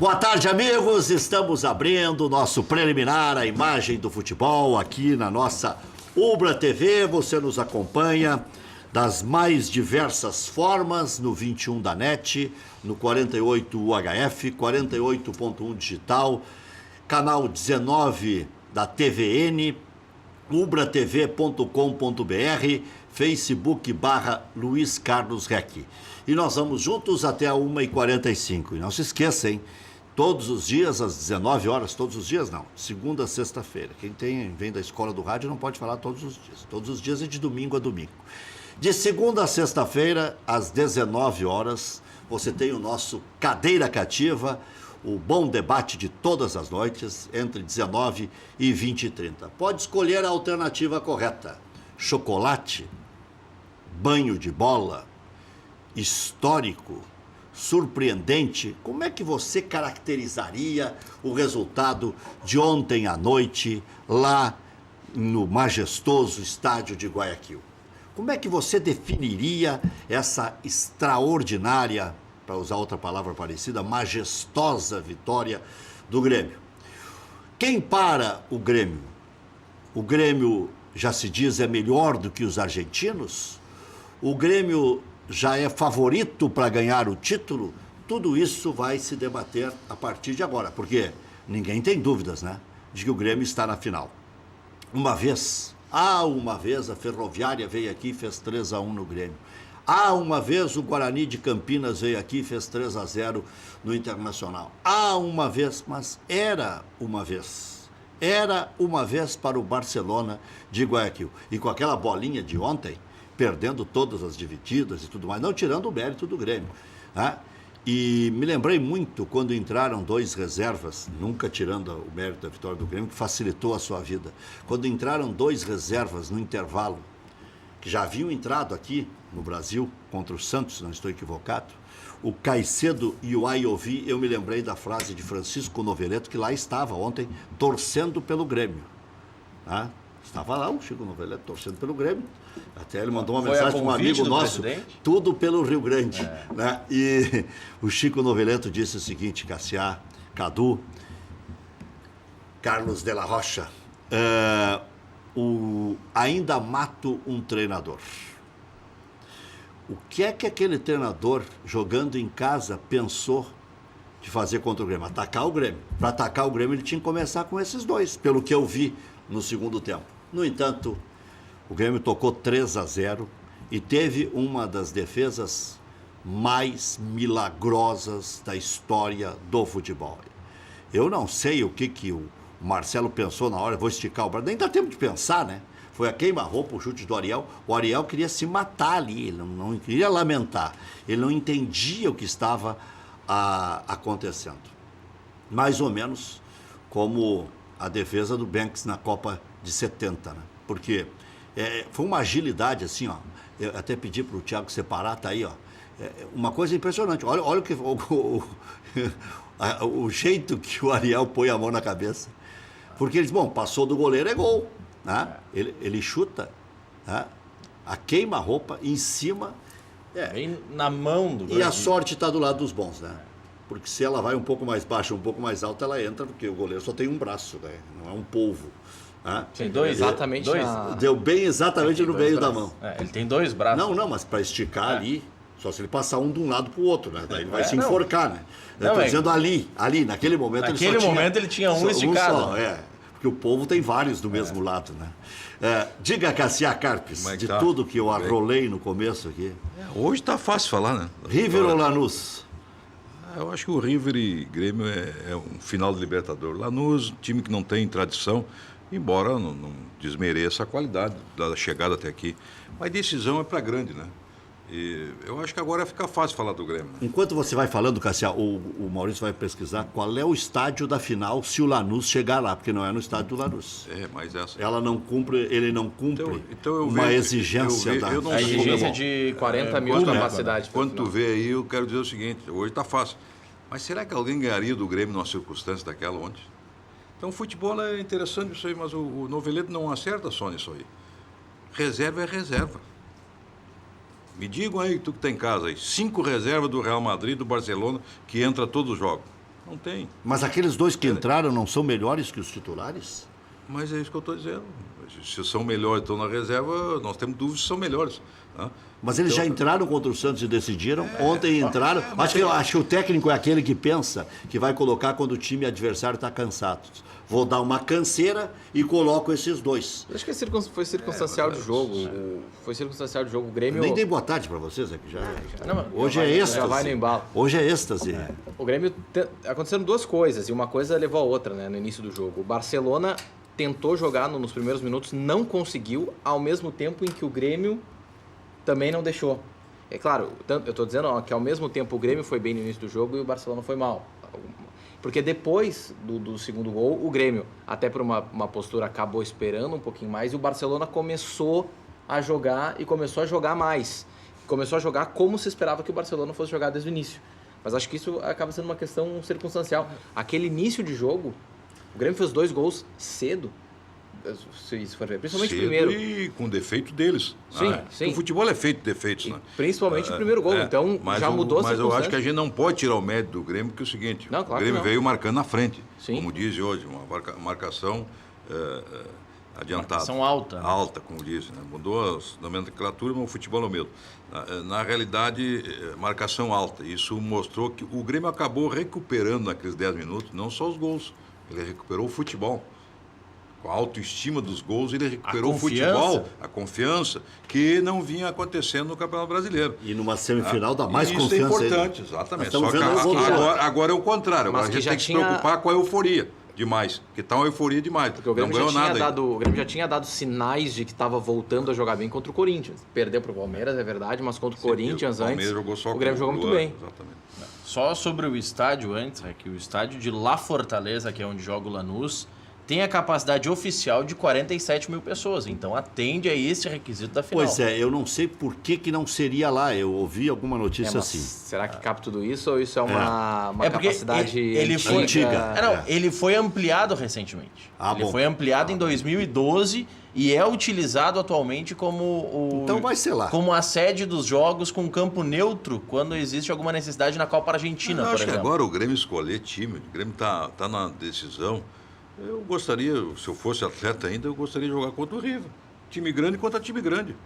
Boa tarde, amigos. Estamos abrindo o nosso preliminar, a imagem do futebol aqui na nossa Ubra TV. Você nos acompanha das mais diversas formas no 21 da NET, no 48 UHF, 48.1 digital, canal 19 da TVN, ubratv.com.br, Facebook/Luiz Carlos Reck. E nós vamos juntos até a 1h45. E não se esqueça, hein? Todos os dias, às 19 horas, todos os dias não, segunda a sexta-feira. Quem vem da escola do rádio não pode falar todos os dias. Todos os dias é de domingo a domingo. De segunda a sexta-feira, às 19 horas, você tem o nosso Cadeira Cativa, o bom debate de todas as noites, entre 19 e 20 e 30. Pode escolher a alternativa correta. Chocolate, banho de bola, histórico, surpreendente. Como é que você caracterizaria o resultado de ontem à noite lá no majestoso estádio de Guayaquil? Como é que você definiria essa extraordinária, para usar outra palavra parecida, majestosa vitória do Grêmio? Quem para o Grêmio? O Grêmio, já se diz, é melhor do que os argentinos? O Grêmio já é favorito para ganhar o título? Tudo isso vai se debater a partir de agora, porque ninguém tem dúvidas, né, de que o Grêmio está na final. Uma vez a Ferroviária veio aqui e fez 3-1 no Grêmio. Uma vez o Guarani de Campinas veio aqui e fez 3-0 no Internacional. Mas era uma vez. Era uma vez para o Barcelona de Guayaquil. E com aquela bolinha de ontem, perdendo todas as divididas e tudo mais, não tirando o mérito do Grêmio. Né? E me lembrei muito quando entraram dois reservas, nunca tirando o mérito da vitória do Grêmio, que facilitou a sua vida. Quando entraram dois reservas no intervalo, que já haviam entrado aqui no Brasil, contra o Santos, não estou equivocado, o Caicedo e o Aiovi, eu me lembrei da frase de Francisco Noveleto, que lá estava ontem, torcendo pelo Grêmio. Tá? Estava lá o Chico Noveleto torcendo pelo Grêmio. Até ele mandou uma mensagem para um amigo nosso, tudo pelo Rio Grande. Né? E o Chico Noveleto disse o seguinte: Cassiá, Cadu, Carlos de la Rocha, ainda mato um treinador. O que é que aquele treinador, jogando em casa, pensou de fazer contra o Grêmio? Atacar o Grêmio. Para atacar o Grêmio, ele tinha que começar com esses dois, pelo que eu vi no segundo tempo. No entanto, o Grêmio tocou 3-0 e teve uma das defesas mais milagrosas da história do futebol. Eu não sei o que o Marcelo pensou na hora, vou esticar o braço, nem dá tempo de pensar, né? Foi a queima-roupa, o chute do Ariel. O Ariel queria se matar ali, ele não queria lamentar, ele não entendia o que estava acontecendo. Mais ou menos como a defesa do Banks na Copa de 70, né? Porque foi uma agilidade assim, ó. Eu até pedi para o Thiago separar, tá aí, ó. Uma coisa impressionante. Olha o que o jeito que o Ariel põe a mão na cabeça. Porque eles, passou do goleiro, é gol. Né? Ele chuta, né? A queima-roupa em cima. Bem na mão do goleiro. E a sorte está do lado dos bons, né? Porque se ela vai um pouco mais baixa, um pouco mais alta, ela entra, porque o goleiro só tem um braço, né? Não é um polvo. Né? Tem dois, exatamente. Deu bem exatamente no meio da mão. Ele tem dois braços. Não, mas para esticar ali, só se ele passar um de um lado para o outro, né? Daí ele vai se enforcar, né? Eu estou dizendo ali, naquele momento ele tinha um esticado. Só, porque o povo tem vários do mesmo lado, né? Diga, Cassiá Carpes, de tudo que eu arrolei no começo aqui. Hoje está fácil falar, né? River ou Lanús? Eu acho que o River e Grêmio é um final de Libertadores. Lanús, time que não tem tradição, embora não desmereça a qualidade da chegada até aqui. Mas decisão é para grande, né? E eu acho que agora fica fácil falar do Grêmio. Enquanto você vai falando, Cassiá, o Maurício vai pesquisar qual é o estádio da final se o Lanús chegar lá, porque não é no estádio do Lanús. Mas essa... Ele não cumpre então uma exigência da... A exigência de 40 mil de capacidade. Quando tu vê aí, eu quero dizer o seguinte, hoje está fácil. Mas será que alguém ganharia do Grêmio numa circunstância daquela ontem? Então o futebol é interessante isso aí, mas o Noveleto não acerta só nisso aí. Reserva é reserva. Me digam aí, tu que está em casa aí, 5 reservas do Real Madrid, do Barcelona, que entra todos os jogos. Não tem. Mas aqueles dois que entraram não são melhores que os titulares? Mas é isso que eu estou dizendo. Se são melhores, estão na reserva, nós temos dúvidas se são melhores. Né? Mas eles já entraram contra o Santos e decidiram. Ontem entraram. Acho que o técnico é aquele que pensa que vai colocar quando o time adversário está cansado. Vou dar uma canseira e coloco esses dois. Acho que foi circunstancial de jogo. Foi circunstancial de jogo. O Grêmio... Eu nem dei boa tarde para vocês aqui já. Não, hoje é êxtase. Já vai no embalo. Hoje é êxtase. O Grêmio... Aconteceram duas coisas, e uma coisa levou a outra, né, no início do jogo. O Barcelona tentou jogar nos primeiros minutos, não conseguiu, ao mesmo tempo em que o Grêmio também não deixou. É claro, eu estou dizendo que ao mesmo tempo o Grêmio foi bem no início do jogo e o Barcelona foi mal. Porque depois do segundo gol, o Grêmio, até por uma postura, acabou esperando um pouquinho mais e o Barcelona começou a jogar e começou a jogar mais. Começou a jogar como se esperava que o Barcelona fosse jogar desde o início. Mas acho que isso acaba sendo uma questão circunstancial. Aquele início de jogo, o Grêmio fez 2 gols cedo. Se isso for ver, principalmente cedo o primeiro. E com defeito deles. Sim, sim. O futebol é feito de defeitos, né? Principalmente o primeiro gol. Então já mudou a Mas eu acho que a circunstância. gente não pode tirar o mérito do Grêmio, porque é o seguinte, Não, claro o Grêmio que não. veio marcando na frente. Sim. Como diz hoje, uma marcação adiantada. Marcação alta. Né? Alta, como diz. Né? Mudou a nomenclatura, mas o futebol é o mesmo. Na realidade, marcação alta. Isso mostrou que o Grêmio acabou recuperando naqueles 10 minutos, não só os gols, ele recuperou o futebol. Com a autoestima dos gols, ele recuperou o futebol, a confiança, que não vinha acontecendo no Campeonato Brasileiro. E numa semifinal dá mais isso confiança. Isso é importante, ainda. exatamente. Só que agora é o contrário. Agora a gente tem que se preocupar com a euforia demais. Porque está uma euforia demais. Porque o Grêmio, o Grêmio já tinha dado sinais de que estava voltando a jogar bem contra o Corinthians. Perdeu para o Palmeiras, é verdade, mas contra o Corinthians antes, o Grêmio jogou muito bem. Exatamente. Só sobre o estádio antes, que o estádio de La Fortaleza, que é onde joga o Lanús, tem a capacidade oficial de 47 mil pessoas. Então atende a esse requisito da final. Pois é, eu não sei por que não seria lá. Eu ouvi alguma notícia assim. Será que capta tudo isso ou isso é uma capacidade ele foi antiga? Ele foi ampliado recentemente. Ele foi ampliado em 2012 e é utilizado atualmente então vai ser lá. Como a sede dos jogos com campo neutro quando existe alguma necessidade na Copa Argentina, por exemplo. exemplo. Que agora o Grêmio escolher time, o Grêmio tá na decisão. Eu gostaria, se eu fosse atleta ainda, eu gostaria de jogar contra o River. Time grande contra time grande.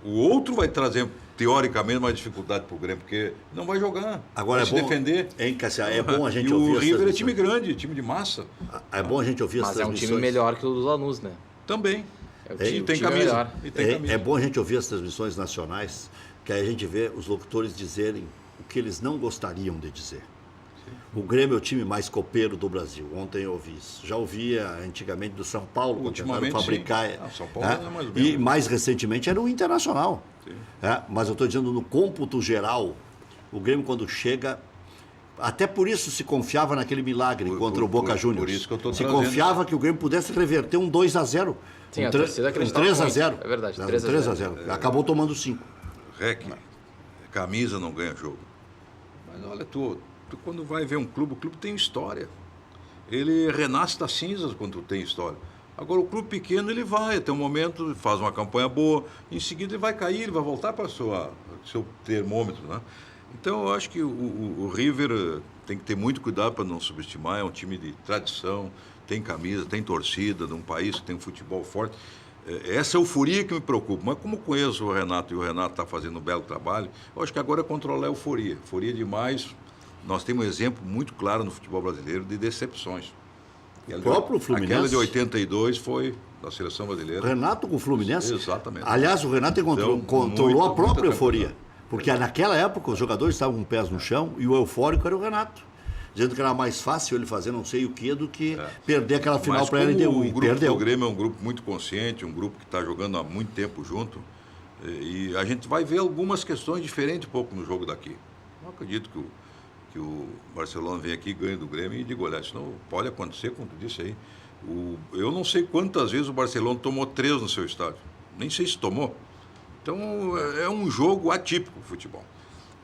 O outro vai trazer, teoricamente, mais dificuldade para o Grêmio, porque não vai jogar, agora vai se defender. Hein, Cássia, é bom a gente e ouvir o River é time grande, time de massa. É bom a gente ouvir as transmissões. Mas é um time melhor que o do Lanús, né? Também. E tem camisa. É bom a gente ouvir as transmissões nacionais, que aí a gente vê os locutores dizerem o que eles não gostariam de dizer. O Grêmio é o time mais copeiro do Brasil. Ontem eu ouvi isso. Já ouvia antigamente do São Paulo, ultimamente fabricar. São Paulo não é mais o e mais recentemente era o Internacional. Mas eu estou dizendo, no cômputo geral, o Grêmio quando chega. Até por isso se confiava naquele milagre contra o Boca Juniors. Por isso que eu estou se confiava que o Grêmio pudesse reverter um 2-0. Sim, a torcida acreditava 3-0. É verdade, 3-0. Acabou tomando 5. Camisa não ganha jogo. Mas olha, tu quando vai ver um clube, o clube tem história. Ele renasce das cinzas quando tem história. Agora, o clube pequeno, ele vai, até um momento, faz uma campanha boa, em seguida ele vai cair, ele vai voltar para o seu termômetro, né? Então, eu acho que o River tem que ter muito cuidado para não subestimar, é um time de tradição, tem camisa, tem torcida, num país que tem um futebol forte. Essa euforia que me preocupa, mas como conheço o Renato, e o Renato está fazendo um belo trabalho, eu acho que agora é controlar a euforia. Euforia demais. Nós temos um exemplo muito claro no futebol brasileiro de decepções. O próprio Fluminense. Aquela de 82 foi da seleção brasileira. Renato com o Fluminense. Exatamente. Aliás, o Renato controlou a própria euforia. Porque naquela época os jogadores estavam com os pés no chão e o eufórico era o Renato. Dizendo que era mais fácil ele fazer não sei o que do que perder aquela final para a LDU. O grupo do Grêmio é um grupo muito consciente, um grupo que está jogando há muito tempo junto. E a gente vai ver algumas questões diferentes um pouco no jogo daqui. Não acredito que o Barcelona vem aqui, ganha do Grêmio e diga, olha, isso não pode acontecer, como tu disse aí. Eu não sei quantas vezes o Barcelona tomou 3 no seu estádio. Nem sei se tomou. Então, é um jogo atípico o futebol.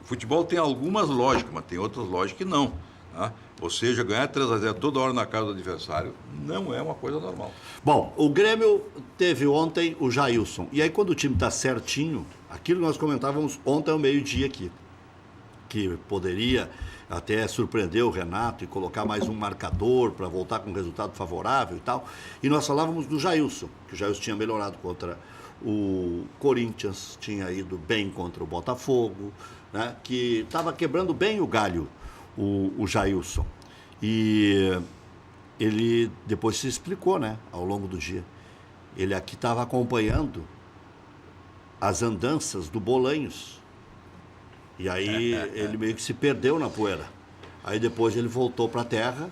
O futebol tem algumas lógicas, mas tem outras lógicas que não. Tá? Ou seja, ganhar 3-0 toda hora na casa do adversário não é uma coisa normal. Bom, o Grêmio teve ontem o Jailson. E aí, quando o time está certinho, aquilo que nós comentávamos ontem ao meio-dia aqui, que poderia até surpreender o Renato e colocar mais um marcador para voltar com um resultado favorável e tal. E nós falávamos do Jailson, que o Jailson tinha melhorado contra o Corinthians, tinha ido bem contra o Botafogo, né? Que estava quebrando bem o galho, o Jailson. E ele depois se explicou, né, ao longo do dia. Ele aqui estava acompanhando as andanças do Bolanhos. E aí ele meio que se perdeu na poeira. Aí depois ele voltou para a terra,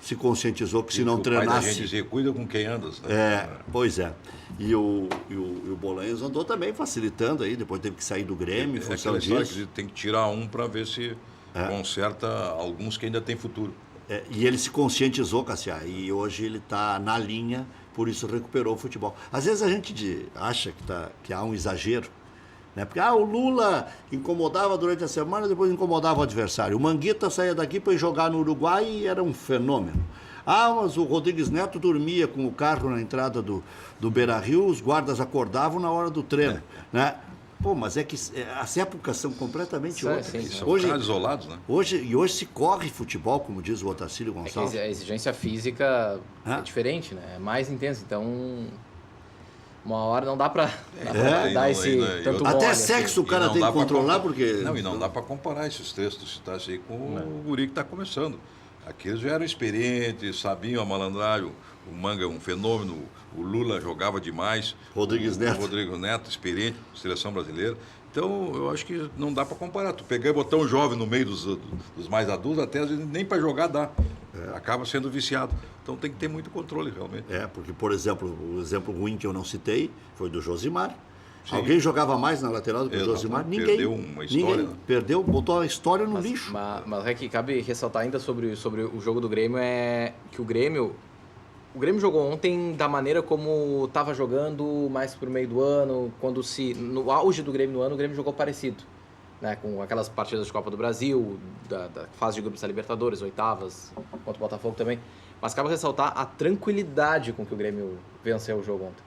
se conscientizou que se não treinasse... O pai da gente dizia, cuida com quem andas. Né? Pois é. E o Bolanhos andou também facilitando aí, depois teve que sair do Grêmio, em função disso. Que tem que tirar um para ver se conserta alguns que ainda têm futuro. E ele se conscientizou, Cassiá, e hoje ele está na linha, por isso recuperou o futebol. Às vezes a gente acha que há um exagero, né? Porque o Lula incomodava durante a semana, depois incomodava o adversário. O Manguita saía daqui para ir jogar no Uruguai e era um fenômeno. Mas o Rodrigues Neto dormia com o carro na entrada do Beira-Rio, os guardas acordavam na hora do treino, né? Pô, mas é que as épocas são completamente outras. Sim. São hoje, caras isolados, né? Hoje se corre futebol, como diz o Otacílio Gonçalves. A exigência física é diferente, né? É mais intensa. Então, uma hora não dá pra dar esse tanto mole. Até sexo o cara tem que controlar, porque... Não, e não dá para comparar esses três que tu citaste aí com o guri que está começando. Aqueles já eram experientes, sabiam a malandragem. O Manga é um fenômeno, o Lula jogava demais. Rodrigues Neto. O Rodrigo Neto, experiente, seleção brasileira. Então, eu acho que não dá para comparar. Tu pegar e botar um jovem no meio dos mais adultos, até às vezes nem para jogar dá. Acaba sendo viciado. Então, tem que ter muito controle, realmente. Porque, por exemplo, o exemplo ruim que eu não citei foi do Josimar. Sim. Alguém jogava mais na lateral do que o Josimar? Ninguém. Perdeu uma história. Ninguém. Perdeu, botou a história no lixo. Mas é que cabe ressaltar ainda sobre o jogo do Grêmio, é que o Grêmio jogou ontem da maneira como estava jogando mais pro meio do ano, no auge do Grêmio no ano, o Grêmio jogou parecido, né, com aquelas partidas de Copa do Brasil, da fase de grupos da Libertadores, oitavas, contra o Botafogo também. Mas cabe ressaltar a tranquilidade com que o Grêmio venceu o jogo ontem.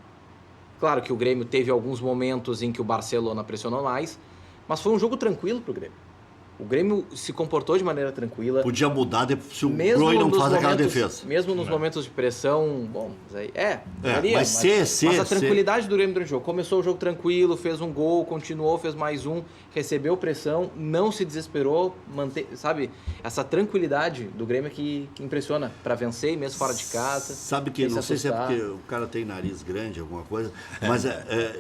Claro que o Grêmio teve alguns momentos em que o Barcelona pressionou mais, mas foi um jogo tranquilo pro Grêmio. O Grêmio se comportou de maneira tranquila. Podia mudar se o Groi não faz aquela defesa. Mesmo nos momentos de pressão, bom, mas a tranquilidade do Grêmio durante o jogo. Começou o jogo tranquilo, fez um gol, continuou, fez mais um, recebeu pressão, não se desesperou, sabe? Essa tranquilidade do Grêmio é que impressiona para vencer, mesmo fora de casa. Sabe que, não sei se é porque o cara tem nariz grande, alguma coisa, mas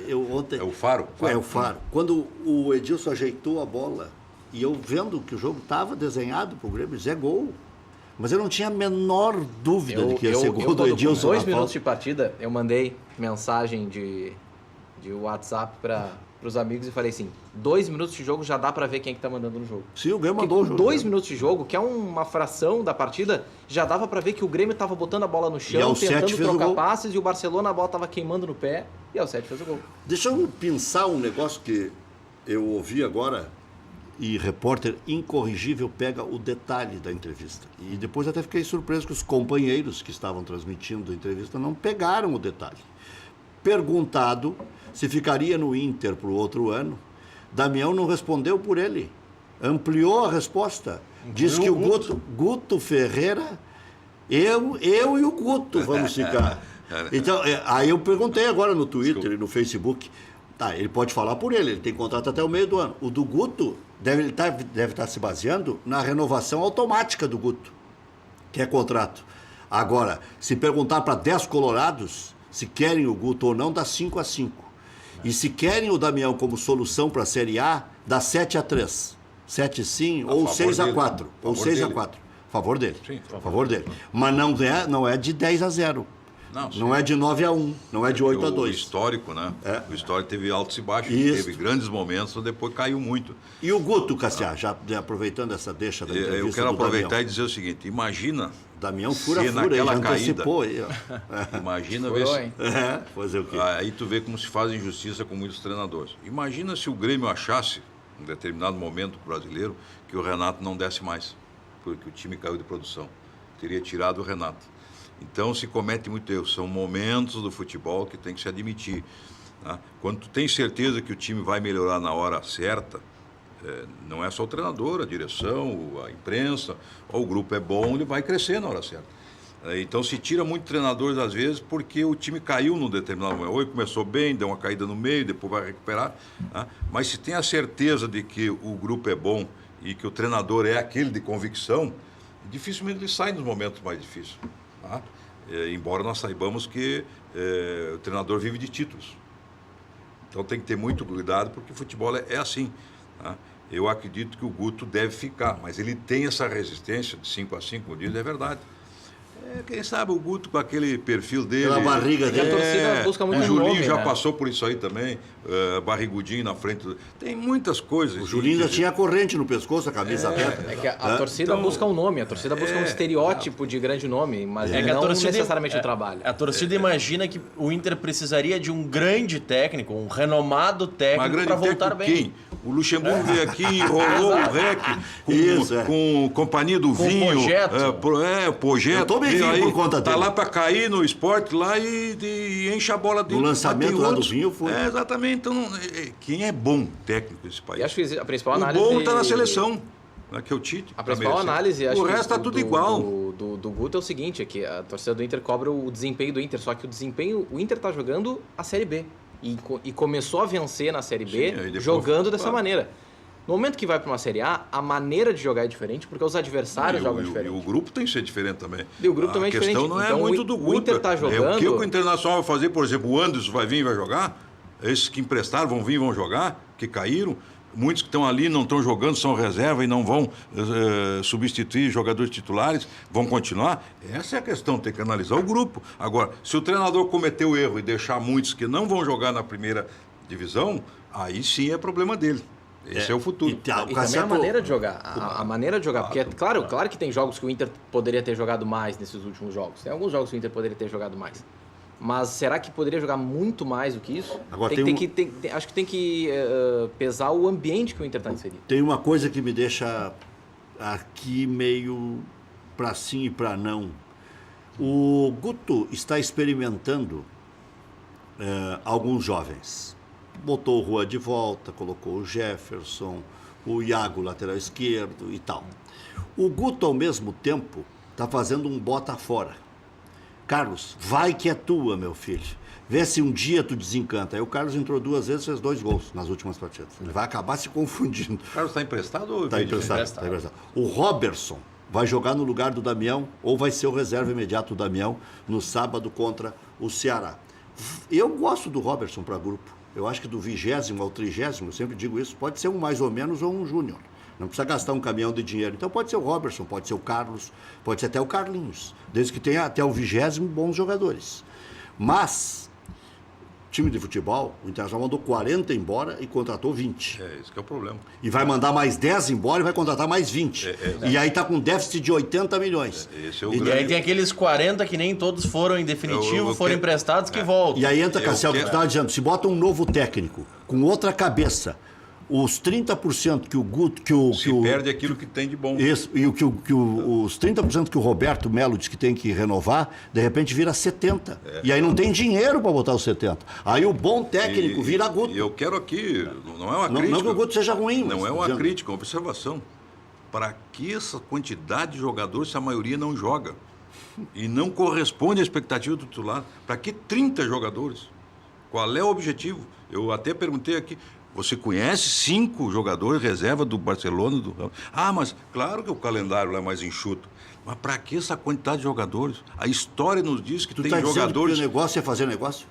eu ontem... É o Faro? É o Faro. Quando o Edilson ajeitou a bola, e eu vendo que o jogo estava desenhado para o Grêmio, é gol. Mas eu não tinha a menor dúvida de que ia ser gol do Edilson. Com 2 minutos de partida, eu mandei mensagem de WhatsApp para os amigos e falei assim, 2 minutos de jogo já dá para ver quem é que tá mandando no jogo. Sim, o Grêmio mandou o jogo. 2 minutos de jogo, que é uma fração da partida, já dava para ver que o Grêmio estava botando a bola no chão, tentando trocar passes, e o Barcelona, a bola estava queimando no pé, e ao 7 fez o gol. Deixa eu pensar um negócio que eu ouvi agora, e repórter incorrigível pega o detalhe da entrevista. E depois até fiquei surpreso que os companheiros que estavam transmitindo a entrevista não pegaram o detalhe. Perguntado se ficaria no Inter para o outro ano, Damião não respondeu por ele. Ampliou a resposta. Diz que o Guto Ferreira, eu e o Guto vamos ficar. Então, aí eu perguntei agora no Twitter e no Facebook. Ele pode falar por ele tem contrato até o meio do ano. O do Guto deve estar se baseando na renovação automática do Guto, que é contrato. Agora, se perguntar para 10 colorados se querem o Guto ou não, dá 5-5. E se querem o Damião como solução para a Série A, dá 7-3. 7 sim, ou 6-4. Ou 6-4. A favor dele. Sim, a favor dele. Mas não é de 10-0. Não é de 9-1, não é de 8-2. O histórico, né? O histórico teve altos e baixos, teve grandes momentos, depois caiu muito. E o Guto, Cassiá, já aproveitando essa deixa da entrevista eu quero aproveitar Damião. E dizer o seguinte, imagina... Damião fura, naquela caída. Imagina ver se... fazer o quê? Aí tu vê como se faz injustiça com muitos treinadores. Imagina se o Grêmio achasse, em determinado momento brasileiro, que o Renato não desse mais, porque o time caiu de produção. Teria tirado o Renato. Então se comete muito erro. São momentos do futebol que tem que se admitir. Tá? Quando tu tem certeza que o time vai melhorar na hora certa, Não é só o treinador, a direção, a imprensa, o grupo é bom, ele vai crescer na hora certa. Então se tira muito treinadores às vezes porque o time caiu num determinado momento. Ou ele começou bem, deu uma caída no meio, depois vai recuperar. Tá? Mas se tem a certeza de que o grupo é bom e que o treinador é aquele de convicção, dificilmente ele sai nos momentos mais difíceis. Tá? Embora nós saibamos que o treinador vive de títulos. Então tem que ter muito cuidado porque o futebol é assim. Tá? Eu acredito que o Guto deve ficar, mas ele tem essa resistência de 5-5, como diz, é verdade. Quem sabe o Guto com aquele perfil dele. Pela barriga dele. A torcida busca muito o Julinho nome, já né? passou por isso aí também, barrigudinho na frente. Tem muitas coisas. O Julinho ainda tinha a corrente no pescoço, a camisa aberta. É que a torcida busca um nome, a torcida busca um estereótipo de grande nome, mas É que a não torcida necessariamente o trabalho. A torcida imagina que o Inter precisaria de um grande técnico, um renomado Mas técnico grande para voltar técnico bem. quem? O Luxemburgo veio aqui, enrolou o REC Isso, com companhia do Com vinho. projeto. O projeto. Eu tomei veio vinho aí, por conta tá dele. lá para cair no esporte lá e enche a bola dele. No lançamento Mas tem lá do outros. vinho foi. Exatamente. Então, quem é bom técnico nesse país? E acho que a principal O análise... bom está na seleção, né, que é o Tite. A principal análise, acho o que resto está tudo igual. do Guto é o seguinte, é que a torcida do Inter cobra o desempenho do Inter, só que o Inter está jogando a Série B e começou a vencer na Série B Sim, aí depois, jogando dessa claro. maneira. No momento que vai para uma Série A, a maneira de jogar é diferente, porque os adversários jogam E diferente. o grupo tem que ser diferente também. E o grupo também é diferente. A questão não é Então, muito do Guto. o Inter tá É o jogando- que o Internacional vai fazer, por exemplo, o Anderson vai vir e vai jogar. Esses que emprestaram vão vir e vão jogar, que caíram. Muitos que estão ali não estão jogando, são reserva e não vão substituir jogadores titulares, vão continuar. Essa é a questão, tem que analisar o grupo. Agora, se o treinador cometer o erro e deixar muitos que não vão jogar na primeira divisão, aí sim é problema dele. Esse é o futuro. E também a maneira de jogar. A maneira de jogar. Porque, claro que tem jogos que o Inter poderia ter jogado mais nesses últimos jogos. Tem alguns jogos que o Inter poderia ter jogado mais. Mas será que poderia jogar muito mais do que isso? Agora acho que tem que pesar o ambiente que o Inter está inserido. Tem uma coisa que me deixa aqui meio para sim e para não. O Guto está experimentando alguns jovens. Botou o Rua de volta, colocou o Jefferson, o Iago, lateral esquerdo e tal. O Guto, ao mesmo tempo, está fazendo um bota fora. Carlos, vai que é tua, meu filho. Vê se um dia tu desencanta. Aí o Carlos entrou 2 vezes, fez 2 gols nas últimas partidas. Ele vai acabar se confundindo. O Carlos está emprestado ou Está veio de emprestado. O Robertson vai jogar no lugar do Damião ou vai ser o reserva imediato do Damião no sábado contra o Ceará. Eu gosto do Robertson para grupo. Eu acho que do 20º ao 30º, eu sempre digo isso, pode ser um mais ou menos ou um júnior. Não precisa gastar um caminhão de dinheiro. Então pode ser o Robertson, pode ser o Carlos, pode ser até o Carlinhos. Desde que tenha até o 20º bons jogadores. Mas, time de futebol, o Internacional mandou 40 embora e contratou 20. Esse que é o problema. E vai mandar mais 10 embora e vai contratar mais 20. E aí está com déficit de 80 milhões. Esse é o E E aí tem aqueles 40 que nem todos foram em definitivo, Eu foram quero- emprestados que voltam. E aí entra, Eu Cassiel, que quero- tu estava dizendo, se bota um novo técnico, com outra cabeça, os 30% que o Guto... Se perde aquilo que tem de bom. Isso, e os 30% que o Roberto Melo diz que tem que renovar, de repente vira 70%. E aí não tem dinheiro para botar os 70%. Aí o bom técnico vira Guto. E eu quero aqui, não é uma Não, crítica. não que o Guto seja ruim. mas Não é tô uma dizendo. crítica, é uma observação. Para que essa quantidade de jogadores se a maioria não joga? E não corresponde à expectativa do titular? Para que 30 jogadores? Qual é o objetivo? Eu até perguntei aqui, você conhece 5 jogadores reserva do Barcelona? Mas claro que o calendário lá é mais enxuto. Mas para que essa quantidade de jogadores? A história nos diz que Tu tem está dizendo jogadores... que o negócio é fazer negócio?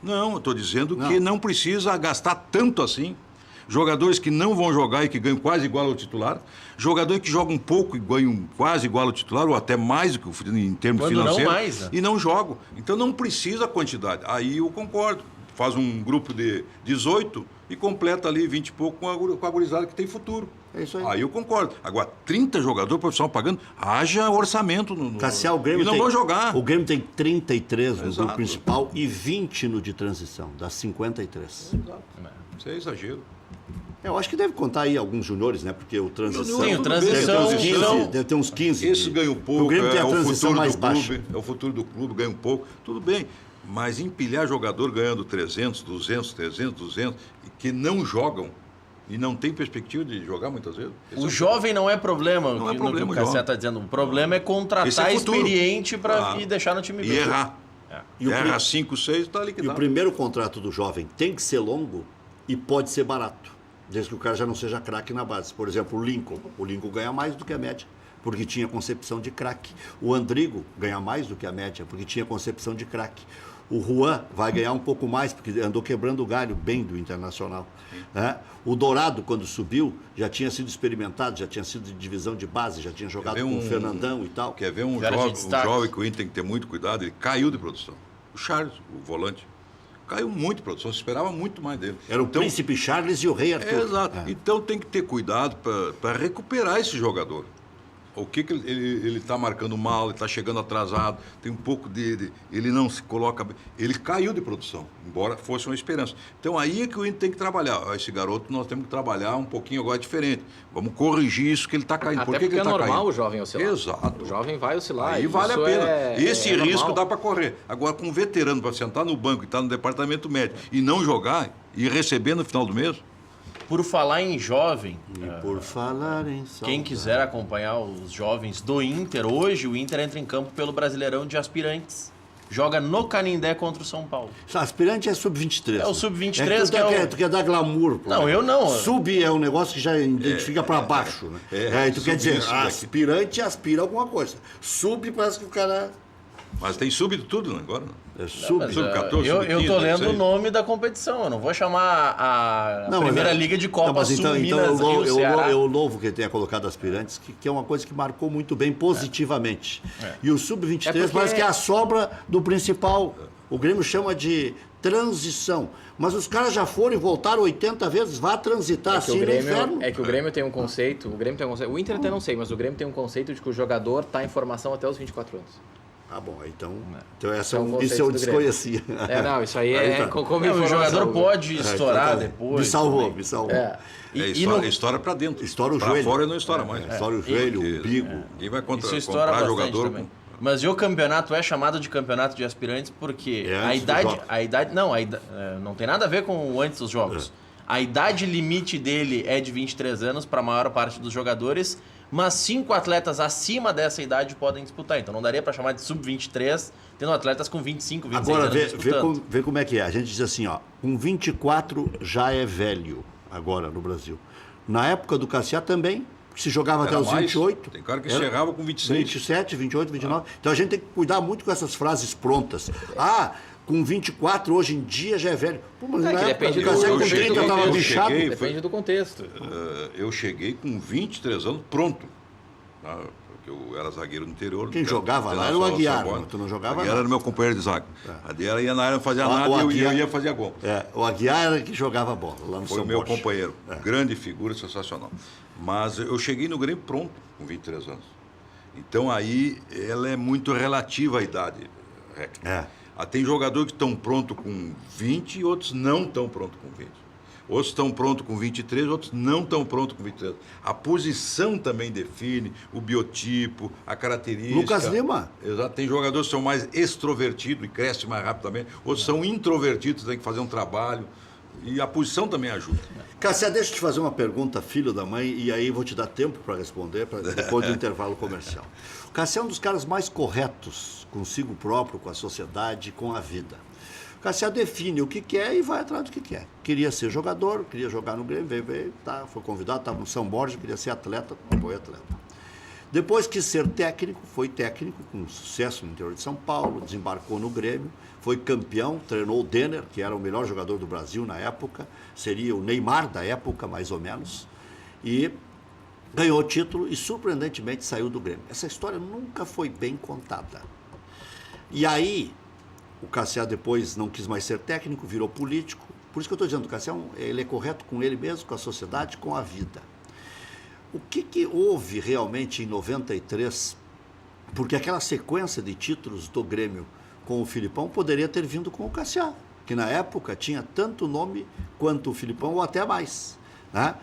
Não, eu estou dizendo que não precisa gastar tanto assim. Jogadores que não vão jogar e que ganham quase igual ao titular. Jogadores que jogam pouco e ganham quase igual ao titular, ou até mais do que em termos Quando não financeiros. mais, né? E não jogam. Então não precisa a quantidade. Aí eu concordo. Faz um grupo de 18 e completa ali 20 e pouco com a gurizada que tem futuro. É isso aí. Aí eu concordo. Agora, 30 jogadores profissional pagando, haja orçamento no Cassiel, o Grêmio e não tem, vão jogar. O Grêmio tem 33 no Exato. grupo principal e 20 no de transição, das 53. Isso é exagero. Eu acho que deve contar aí alguns juniores, né? Porque o transição... Sim, o Tudo bem, transição, deve ter uns 15, não- deve ter uns 15. Esse ganha um pouco, O Grêmio tem a o transição futuro mais do baixa. clube, é o futuro do clube, ganha um pouco, tudo bem. Mas empilhar jogador ganhando 300, 200, 300, 200, e que não jogam, e não tem perspectiva de jogar muitas vezes. Esse é O jovem não é problema, Não é no problema, que o Cassiano jovem. está dizendo. O problema é Esse contratar é futuro. experiente para Ah. e deixar no time E B. errar. E o Erra pri- 5, 6, está E o liquidado. primeiro contrato do jovem tem que ser longo e pode ser barato, desde que o cara já não seja craque na base. Por exemplo, o Lincoln. O Lincoln ganha mais do que a média, porque tinha concepção de craque. O Andrigo ganha mais do que a média, porque tinha concepção de craque. O Juan vai ganhar um pouco mais, porque andou quebrando o galho bem do Internacional. Né? O Dourado, quando subiu, já tinha sido experimentado, já tinha sido de divisão de base, já tinha jogado ver com o um- Fernandão e tal. Quer ver um Já era de jovem, destaque. que o Inter tem que ter muito cuidado, ele caiu de produção. O Charles, o volante, caiu muito de produção, se esperava muito mais dele. Era o Príncipe Charles e o Rei Arthur. Exato. É. Então tem que ter cuidado para recuperar esse jogador. O que ele está marcando mal, ele está chegando atrasado, tem um pouco ele não se coloca bem. Ele caiu de produção, embora fosse uma esperança. Então aí é que o Inter tem que trabalhar. Esse garoto nós temos que trabalhar um pouquinho agora diferente. Vamos corrigir isso que ele está caindo. Até Por que porque ele é tá normal caindo? o jovem oscilar. Exato. O jovem vai oscilar. Aí isso vale a pena. Esse é risco normal. dá para correr. Agora, com um veterano para sentar no banco e estar no departamento médico e não jogar e receber no final do mês, Por falar em jovem, E por falar em quem quiser acompanhar os jovens do Inter, hoje o Inter entra em campo pelo Brasileirão de Aspirantes. Joga no Canindé contra o São Paulo. Aspirante é sub-23. É o né? sub-23 é que que é o- tu quer dar glamour. pô. Não, eu não. Sub é um negócio que já identifica para baixo. Né? E tu quer dizer, isso daqui. aspirante aspira alguma coisa. Sub parece que o cara mas tem sub de tudo né, agora. é sub. Mas, Sub-14, eu sub-15, tô lendo 16. o nome da competição. Eu não vou chamar a Não, mas Primeira é- Liga de Copa Não, mas Sul, então Minas, Rio, Ceará. eu louvo que ele tenha colocado aspirantes, que é uma coisa que marcou muito bem positivamente. E o sub-23 É porque- parece que é a sobra do principal. O Grêmio chama de transição. Mas os caras já foram e voltaram 80 vezes, vá transitar É que, assim o no inferno. Grêmio, é que o Grêmio tem um conceito, o Inter até não sei, mas o Grêmio tem um conceito de que o jogador está em formação até os 24 anos. Ah, bom, então Esse é um isso conceito eu do Grêmio. desconhecia. Não, isso aí Aí é tá. como É, o informação. jogador pode estourar então tá. depois. Me salvou, também. me salvou. É. E no- Estoura para dentro. Estoura o pra joelho. fora não estoura mais. Estoura o joelho, o bigo. Ninguém vai Isso estoura comprar bastante jogador também. Mas e o campeonato é chamado de campeonato de aspirantes porque É a antes dos idade, jogos. não tem nada a ver com o antes dos jogos. A idade limite dele é de 23 anos para a maior parte dos jogadores, mas 5 atletas acima dessa idade podem disputar. Então não daria para chamar de sub-23, tendo atletas com 25, 26 Agora, anos vê disputando. vê como é que é. A gente diz assim, ó, com 24 já é velho, agora no Brasil. Na época do Cassiá também, se jogava até Era os mais. 28. Tem cara que Era encerrava com 26. 27, 28, 29. Então a gente tem que cuidar muito com essas frases prontas. Ah, com 24 hoje em dia já é velho. Pô, mas É na que época depende do do- Cassiá eu com cheguei- 30 eu tava eu bichado. cheguei- Depende do contexto. Eu cheguei com 23 anos pronto. Porque eu era zagueiro no interior. Quem jogava lá era o Aguiar, tu não jogava Aguiar nada. era meu companheiro de zaga. A Aguiar ia na área, não fazia O nada e eu Aguiar- ia fazer gol. O Aguiar era que jogava bola lá no Foi São o meu Borja. companheiro. Grande figura, sensacional. Mas eu cheguei no Grêmio pronto, com 23 anos. Então aí ela é muito relativa à idade. É. Tem jogador que estão prontos com 20 e outros não estão prontos com 20. Outros estão prontos com 23, outros não estão prontos com 23. A posição também define, o biotipo, a característica. Lucas Lima. Exato. Tem jogadores que são mais extrovertidos e crescem mais rapidamente. Outros são introvertidos, têm que fazer um trabalho. E a posição também ajuda. Cassiá, deixa eu te fazer uma pergunta, filho da mãe, e aí vou te dar tempo para responder depois do intervalo comercial. O Cassiá é um dos caras mais corretos consigo próprio, com a sociedade, com a vida. O Cassiá define o que quer e vai atrás do que quer. Queria ser jogador, queria jogar no Grêmio, veio, tá, foi convidado, estava no São Borja, queria ser atleta, foi atleta. Depois quis ser técnico, foi técnico, com sucesso no interior de São Paulo, desembarcou no Grêmio, foi campeão, treinou o Denner, que era o melhor jogador do Brasil na época, seria o Neymar da época, mais ou menos, e ganhou o título e, surpreendentemente, saiu do Grêmio. Essa história nunca foi bem contada. E aí, o Cassiá depois não quis mais ser técnico, virou político. Por isso que eu estou dizendo, o Cassiá ele é correto com ele mesmo, com a sociedade, com a vida. O que houve realmente em 93? Porque aquela sequência de títulos do Grêmio com o Filipão poderia ter vindo com o Cassiá, que na época tinha tanto nome quanto o Filipão ou até mais, né?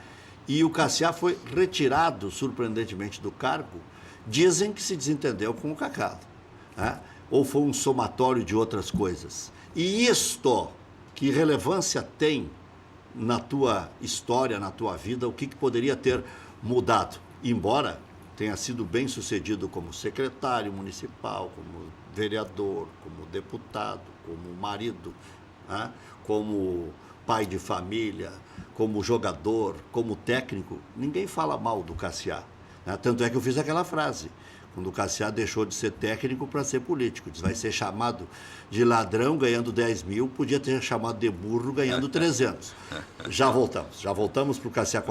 E o Cassiá foi retirado, surpreendentemente, do cargo. Dizem que se desentendeu com o Kaká, né? Ou foi um somatório de outras coisas. E isto, que relevância tem na tua história, na tua vida, o que poderia ter mudado? Embora tenha sido bem sucedido como secretário municipal, como vereador, como deputado, como marido, né? Como pai de família, como jogador, como técnico, ninguém fala mal do Cassiá, né? Tanto é que eu fiz aquela frase, quando o Cassiá deixou de ser técnico para ser político. Diz, vai ser chamado de ladrão ganhando 10 mil, podia ter chamado de burro ganhando 300. Já voltamos para o Cassiá.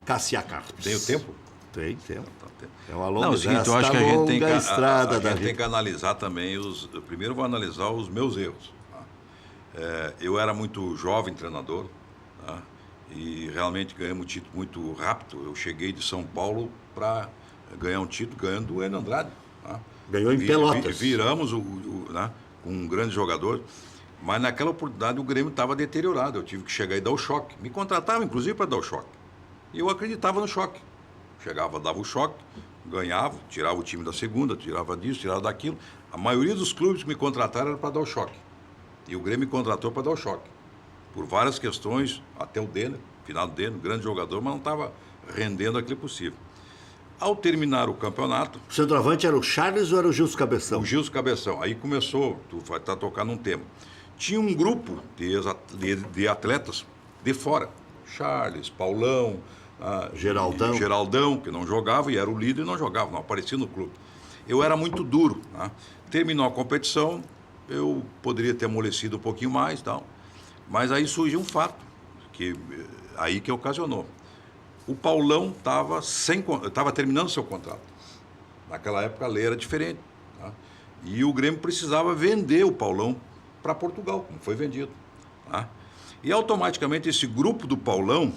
Cassiá Carlos. Tem o tempo? Tem tempo. Tá, tem. É uma longa, Não, é o seguinte, eu acho que a gente tem que, estrada a da gente tem vida. que analisar também eu primeiro vou analisar os meus erros. Tá? Eu era muito jovem treinador, tá? E realmente ganhamos um título muito rápido. Eu cheguei de São Paulo para ganhar um título ganhando o Enio Andrade. Tá? Ganhou em Pelotas. Viramos né, com um grande jogador. Mas naquela oportunidade o Grêmio estava deteriorado. Eu tive que chegar e dar o choque. Me contratavam, inclusive, para dar o choque. E eu acreditava no choque. Chegava, dava o choque, ganhava, tirava o time da segunda, tirava disso, tirava daquilo. A maioria dos clubes que me contrataram era para dar o choque. E o Grêmio me contratou para dar o choque. Por várias questões, até o Denner, final do Denner, grande jogador, mas não estava rendendo aquilo possível. Ao terminar o campeonato... O centroavante era o Charles ou era o Gilson Cabeção? O Gilson Cabeção. Aí começou, tu vai estar tocando num tema. Tinha um grupo de atletas de fora. Charles, Paulão... Geraldão, que não jogava e era o líder e não jogava, não aparecia no clube. Eu era muito duro. Tá? Terminou a competição, eu poderia ter amolecido um pouquinho mais, tal, mas aí surgiu um fato, aí que ocasionou. O Paulão estava terminando seu contrato. Naquela época a lei era diferente. Tá? E o Grêmio precisava vender o Paulão para Portugal, como foi vendido. Tá? E automaticamente esse grupo do Paulão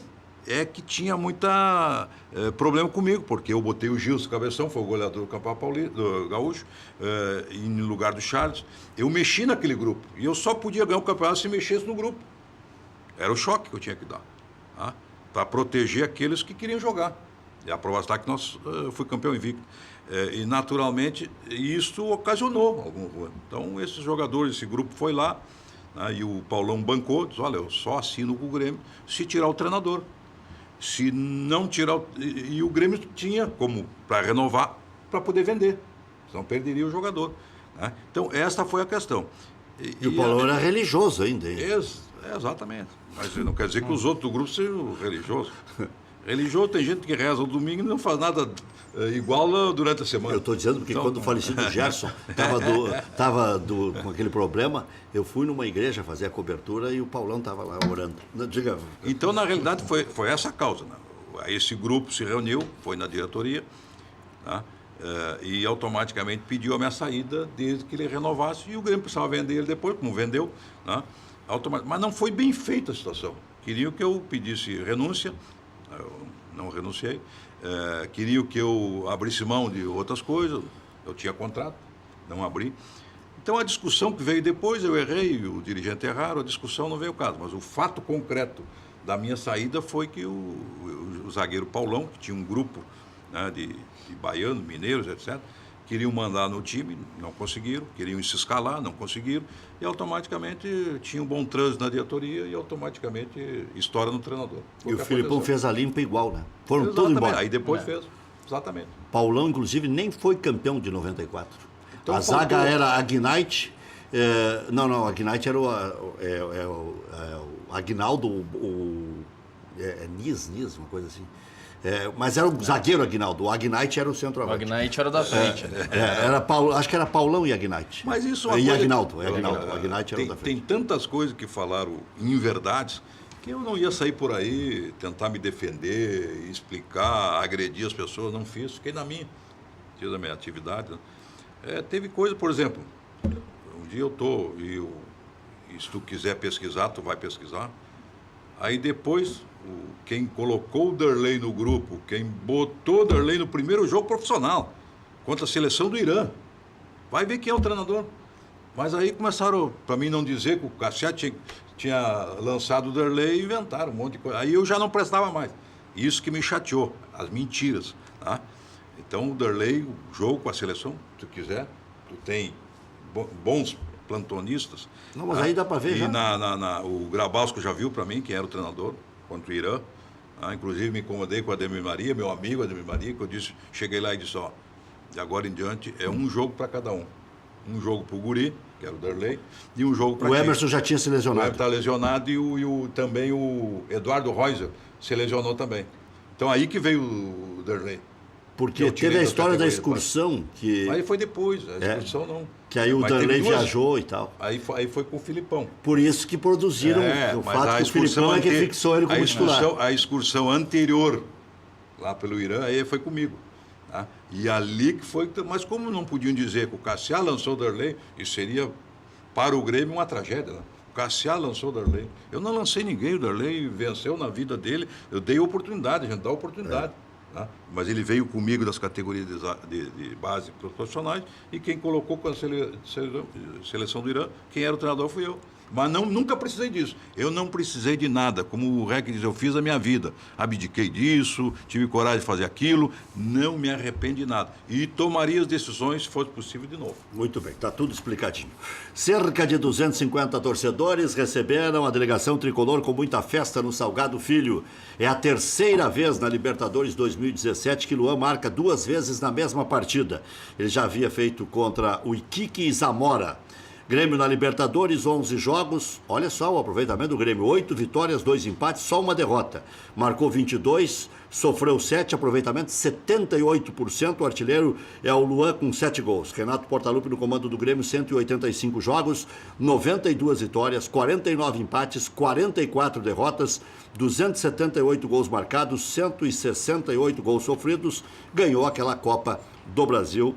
é que tinha muita problema comigo, porque eu botei o Gilson Cabeção, foi o goleador do Campeonato do Gaúcho, em lugar do Charles. Eu mexi naquele grupo, e eu só podia ganhar o campeonato se mexesse no grupo. Era o choque que eu tinha que dar, tá? Para proteger aqueles que queriam jogar. E a prova está que fui campeão invicto. E, naturalmente, isso ocasionou algum ruim. Então, esses jogadores, esse grupo foi lá, né, e o Paulão bancou, disse, olha, eu só assino com o Grêmio se tirar o treinador. Se não tirar... E o Grêmio tinha como para renovar, para poder vender. Senão perderia o jogador. Né? Então, essa foi a questão. E o Paulão era religioso ainda, hein? Exatamente. Mas não quer dizer que os outros do grupo sejam religiosos. Religioso tem gente que reza o domingo e não faz nada igual durante a semana. Eu estou dizendo porque quando o falecido Gerson estava com aquele problema, eu fui numa igreja fazer a cobertura e o Paulão estava lá orando. Diga. Então, na realidade, foi essa a causa. Né? Esse grupo se reuniu, foi na diretoria, tá? E automaticamente pediu a minha saída desde que ele renovasse. E o Grêmio precisava vender ele depois, como vendeu. Né? Mas não foi bem feita a situação. Queriam que eu pedisse renúncia, eu não renunciei. Queriam que eu abrisse mão de outras coisas, eu tinha contrato, não abri. Então a discussão que veio depois, eu errei, o dirigente erraram, a discussão não veio ao caso, mas o fato concreto da minha saída foi que o zagueiro Paulão, que tinha um grupo, né, de baianos, mineiros, etc., queriam mandar no time, não conseguiram, queriam se escalar, não conseguiram, e automaticamente tinha um bom trânsito na diretoria e automaticamente história no treinador. E o Filipão fez a limpa igual, né? Foram todos Exatamente. embora. Aí depois fez, exatamente. Paulão, inclusive, nem foi campeão de 94. Então, a zaga era Aguinite, não, Aguinite era o Aguinaldo, Nis, uma coisa assim. Mas era o zagueiro Aguinaldo, o Agnite era o centroavante. O Agnite era da frente. Acho que era Paulão e Agnite. Mas isso E Aguinaldo, o Agnite era o da frente. Tem tantas coisas que falaram inverdades que eu não ia sair por aí, tentar me defender, explicar, agredir as pessoas, não fiz, fiquei na minha, fiz a minha atividade. Né? Teve coisa, por exemplo, um dia eu estou, e se tu quiser pesquisar, tu vai pesquisar, aí depois... Quem colocou o Derlei no grupo, quem botou o Derlei no primeiro jogo profissional, contra a seleção do Irã. Vai ver quem é o treinador. Mas aí começaram, para mim não dizer que o Cassiá tinha lançado o Derlei e inventaram um monte de coisa. Aí eu já não prestava mais. Isso que me chateou, as mentiras. Tá? Então, o Darley, o jogo com a seleção, se tu quiser, tu tem bons plantonistas. Não, mas aí dá para ver e já. o Grabowski já viu para mim, quem era o treinador, contra o Irã. Inclusive, me incomodei com o Ademir Maria, meu amigo Ademir Maria, que eu disse, cheguei lá e disse, ó, de agora em diante é um jogo para cada um. Um jogo para o Guri, que era o Darley, e um jogo para O Emerson já tinha se o lesionado. Emerson está lesionado e também o Eduardo Reuser se lesionou também. Então aí que veio o Darley. Porque Eu tirei teve a da história da categoria, excursão, que, Aí foi depois, a excursão não. que aí o Mas teve Darley duas- viajou e tal. Aí foi com o Filipão. Por isso que produziram o mas fato a que o Filipão é que ante- fixou ele como titular. A excursão anterior, lá pelo Irã, aí foi comigo. Tá? E ali que foi. Mas como não podiam dizer que o Cassiá lançou o Darley, isso seria para o Grêmio uma tragédia. Né? O Cassiá lançou o Darley. Eu não lancei ninguém, o Darley venceu na vida dele. Eu dei oportunidade, a gente dá oportunidade. Tá? Mas ele veio comigo das categorias de base profissionais e quem colocou com a seleção do Irã, quem era o treinador fui eu. Mas nunca precisei disso. Eu não precisei de nada. Como o Rec diz, eu fiz a minha vida. Abdiquei disso, tive coragem de fazer aquilo, não me arrependo de nada. E tomaria as decisões, se fosse possível, de novo. Muito bem, está tudo explicadinho. Cerca de 250 torcedores receberam a delegação tricolor com muita festa no Salgado Filho. É a terceira vez na Libertadores 2017 que Luan marca 2 vezes na mesma partida. Ele já havia feito contra o Iquique e Zamora. Grêmio na Libertadores, 11 jogos. Olha só o aproveitamento do Grêmio. 8 vitórias, 2 empates, só uma derrota. Marcou 22, sofreu 7, aproveitamento 78%. O artilheiro é o Luan com 7 gols. Renato Portaluppi no comando do Grêmio, 185 jogos, 92 vitórias, 49 empates, 44 derrotas, 278 gols marcados, 168 gols sofridos. Ganhou aquela Copa do Brasil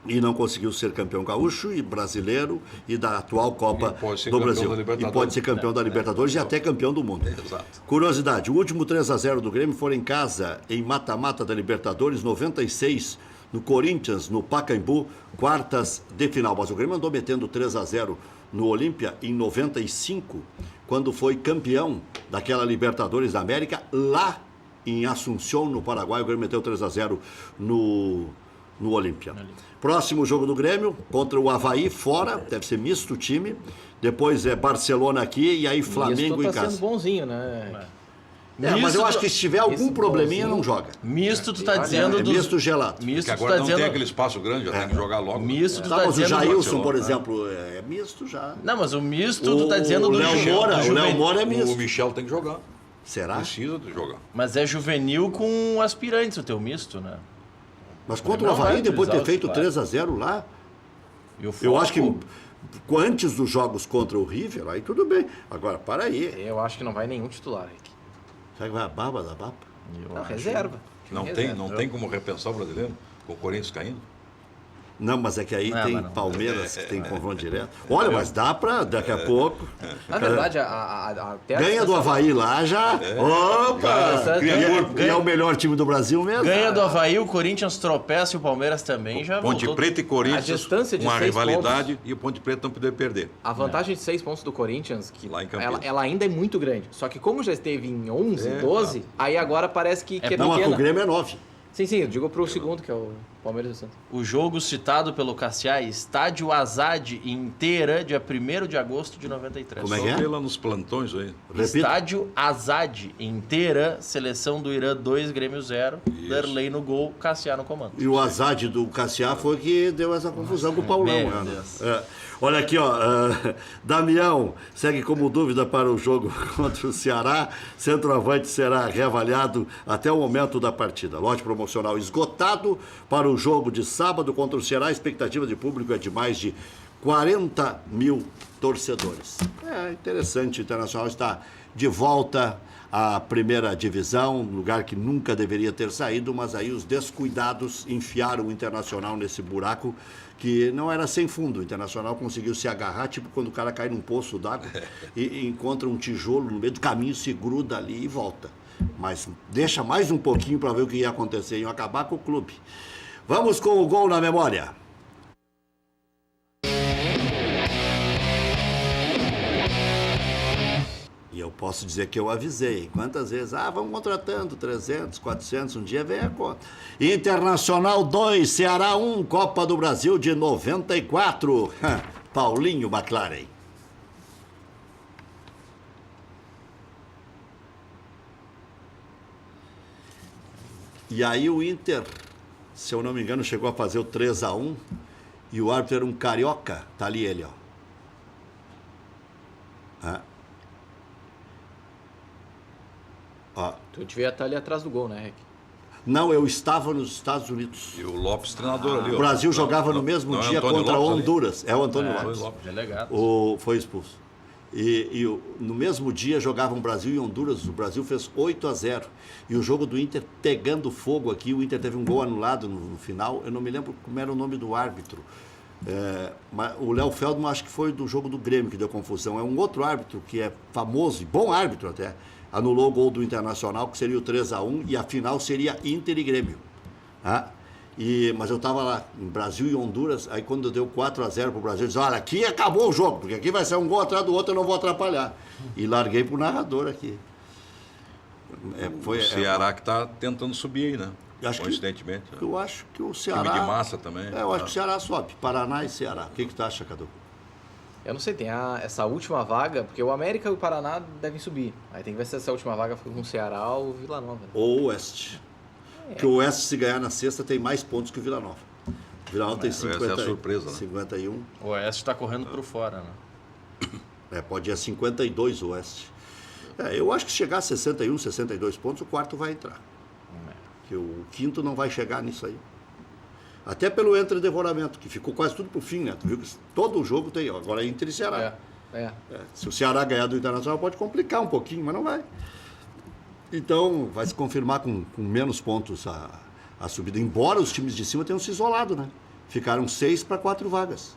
e não conseguiu ser campeão gaúcho e brasileiro e da atual Copa do Brasil. E pode ser campeão da Libertadores e até campeão do mundo. Exato. Curiosidade, o último 3-0 do Grêmio foi em casa, em mata-mata da Libertadores, 96, no Corinthians, no Pacaembu, quartas de final. Mas o Grêmio andou metendo 3-0 no Olímpia em 95, quando foi campeão daquela Libertadores da América, lá em Assunção, no Paraguai. O Grêmio meteu 3-0 no Olímpia. Próximo jogo do Grêmio, contra o Avaí, fora, deve ser misto o time. Depois é Barcelona aqui e aí Flamengo em tá casa. sendo bonzinho, né? Mas eu acho que se tiver algum Misto probleminha, bonzinho. não joga. Misto, tu tá dizendo É dos... misto gelado. Misto, Porque tu agora tá não dizendo... tem aquele espaço grande, já tem que jogar logo. Misto, tu Tá, tá mas o dizendo... Jailson, por Barcelona, exemplo, é misto já. Não, mas o misto, tu tá O dizendo do Léo Ju- Moura, do o juven- Léo Moura é O misto. Michel tem que jogar. Será? Precisa de jogar. Mas é juvenil com aspirantes o teu misto, né? Mas contra o Não vai Avaí, depois de ter utilizar feito os 3-0 lá, E o eu acho que foco- antes dos jogos contra o River, aí tudo bem. Agora, para aí. Eu acho que não vai nenhum titular aqui. Será que vai a baba da Bapa? Eu Não, acho- reserva. Não Reserva. tem como repensar o brasileiro com o Corinthians caindo? Não, mas é que aí Não, tem mas não. Palmeiras que tem confronto direto. Olha, mas dá pra, daqui a pouco. Na verdade, até a Ganha do Avaí lá já. Opa! Já cria corpo. E é o melhor time do Brasil mesmo. Ganha do Avaí, o Corinthians tropeça e o Palmeiras também já Ponte voltou. Preta e A Corinthians, distância de uma 6 rivalidade e o Ponte Preta não poder perder. A vantagem de 6 pontos do Corinthians, que Lá em Campinas. ela ainda é muito grande. Só que como já esteve em 11, 12, aí agora parece que é Não, a pequena. o Grêmio é 9. Sim, eu digo pro segundo, que é o Palmeiras e Santos. O jogo citado pelo Cassiá, Estádio Azad, em Teherã, dia 1º de agosto de 93. Como é Só que é? vê lá nos plantões aí. Repita. Estádio Azad, em Teherã, seleção do Irã 2, Grêmio 0. Darley no gol, Cassiá no comando. E o Azad do Cassiá foi que deu essa confusão com o Paulão. Meu né? Deus. Olha aqui, ó. Damião segue como dúvida para o jogo contra o Ceará. Centroavante será reavaliado até o momento da partida. Lote promocional esgotado para o jogo de sábado contra o Ceará. A expectativa de público é de mais de 40 mil torcedores. É interessante, o Internacional está de volta à primeira divisão, lugar que nunca deveria ter saído, mas aí os descuidados enfiaram o Internacional nesse buraco que não era sem fundo. O Internacional conseguiu se agarrar, tipo quando o cara cai num poço d'água e encontra um tijolo no meio do caminho, se gruda ali e volta. Mas deixa mais um pouquinho para ver o que ia acontecer e acabar com o clube. Vamos com o gol na memória. E é o posso dizer que eu avisei. Quantas vezes? Vamos contratando 300, 400, um dia vem a conta. Internacional 2, Ceará 1, Copa do Brasil de 94. Paulinho McLaren. E aí o Inter, se eu não me engano, chegou a fazer o 3-1 e o árbitro era um carioca. Tá ali ele, ó. Tu devia estar ali atrás do gol, né, Rec? Não, eu estava nos Estados Unidos. E o Lopes, treinador ali. O Brasil jogava no mesmo não é dia Antônio contra Lopes ali? Honduras. É o Antônio Antônio Lopes. Lopes. Delegado. Foi expulso. No mesmo dia jogavam Brasil e Honduras. O Brasil fez 8-0. E o jogo do Inter pegando fogo aqui. O Inter teve um gol anulado no final. Eu não me lembro como era o nome do árbitro. Mas o Léo Feldman, acho que foi do jogo do Grêmio que deu confusão. É um outro árbitro que é famoso, e bom árbitro até. Anulou o gol do Internacional, que seria o 3-1. E a final seria Inter e Grêmio. Mas eu estava lá em Brasil e Honduras, aí quando deu 4-0 pro Brasil, eu disse, olha, aqui acabou o jogo, porque aqui vai ser um gol atrás do outro, eu não vou atrapalhar. E larguei pro narrador aqui. O Ceará que está tentando subir aí, né? Coincidentemente. Eu acho que o Ceará... Time de massa também. Eu acho que o Ceará sobe, Paraná e Ceará. O que tu acha, Cadu? Eu não sei, tem essa última vaga, porque o América e o Paraná devem subir. Aí tem que ver se essa última vaga fica com o Ceará ou o Vila Nova. Né? Ou o Oeste. Porque o Oeste, se ganhar na sexta, tem mais pontos que o Vila Nova. O Vila Nova tem 50, essa é a surpresa, né? 51. O Oeste está correndo por fora, né? Pode ir a 52 o Oeste. Eu acho que se chegar a 61, 62 pontos, o quarto vai entrar. Que o quinto não vai chegar nisso aí. Até pelo entre-devoramento, que ficou quase tudo pro fim, né? Tu viu que todo o jogo tem, agora é Inter e Ceará. Se o Ceará ganhar do Internacional, pode complicar um pouquinho, mas não vai. Então, vai se confirmar com menos pontos a subida. Embora os times de cima tenham se isolado, né? Ficaram 6 para 4 vagas.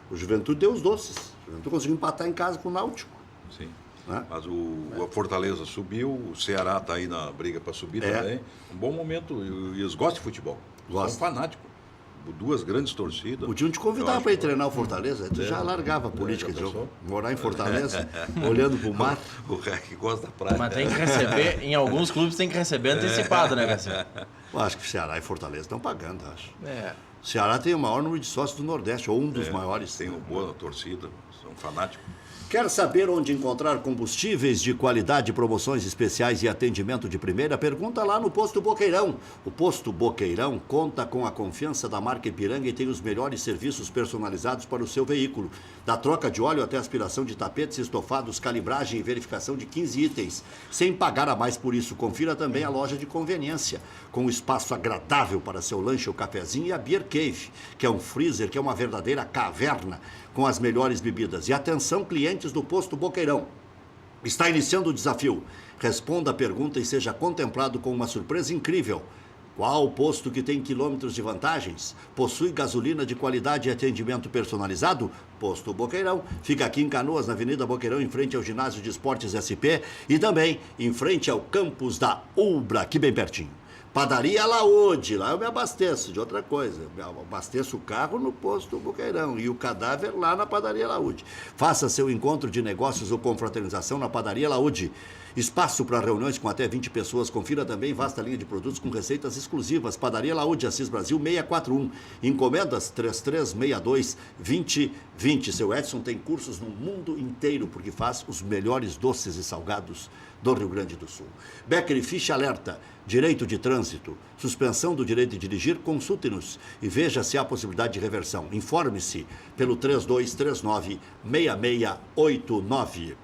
O Juventude deu os doces. O Juventude conseguiu empatar em casa com o Náutico. Sim. Mas a Fortaleza subiu, o Ceará está aí na briga para subir também. Um bom momento. E eles gostam de futebol. São fanáticos. 2 grandes torcidas. Podiam te convidar para ir treinar o Fortaleza. Tu já largava a política de jogo. Morar em Fortaleza, olhando para o mar. O Rec gosta da praia. Mas tem que receber, em alguns clubes tem que receber antecipado, né, Garcia? Eu acho que Ceará e Fortaleza estão pagando, acho. O Ceará tem o maior número de sócios do Nordeste, ou um dos maiores. Tem uma boa torcida, são fanáticos. Quer saber onde encontrar combustíveis de qualidade, promoções especiais e atendimento de primeira? Pergunta lá no Posto Boqueirão. O Posto Boqueirão conta com a confiança da marca Ipiranga e tem os melhores serviços personalizados para o seu veículo. Da troca de óleo até aspiração de tapetes, estofados, calibragem e verificação de 15 itens. Sem pagar a mais por isso. Confira também a loja de conveniência, com um espaço agradável para seu lanche ou cafezinho, e a Beer Cave, que é um freezer, que é uma verdadeira caverna com as melhores bebidas. E atenção, clientes do Posto Boqueirão. Está iniciando o desafio. Responda a pergunta e seja contemplado com uma surpresa incrível. Qual posto que tem quilômetros de vantagens? Possui gasolina de qualidade e atendimento personalizado? Posto Boqueirão. Fica aqui em Canoas, na Avenida Boqueirão, em frente ao Ginásio de Esportes SP e também em frente ao campus da Ubra, aqui bem pertinho. Padaria Laúde, lá eu me abasteço de outra coisa. Eu abasteço o carro no Posto Boqueirão e o cadáver lá na Padaria Laúde. Faça seu encontro de negócios ou confraternização na Padaria Laúde. Espaço para reuniões com até 20 pessoas. Confira também vasta linha de produtos com receitas exclusivas. Padaria Laúde, Assis Brasil 641. Encomendas 3362-2020. Seu Edson tem cursos no mundo inteiro porque faz os melhores doces e salgados do Rio Grande do Sul. Becker e Ficha alerta. Direito de trânsito, suspensão do direito de dirigir, consulte-nos e veja se há possibilidade de reversão. Informe-se pelo 3229-6689.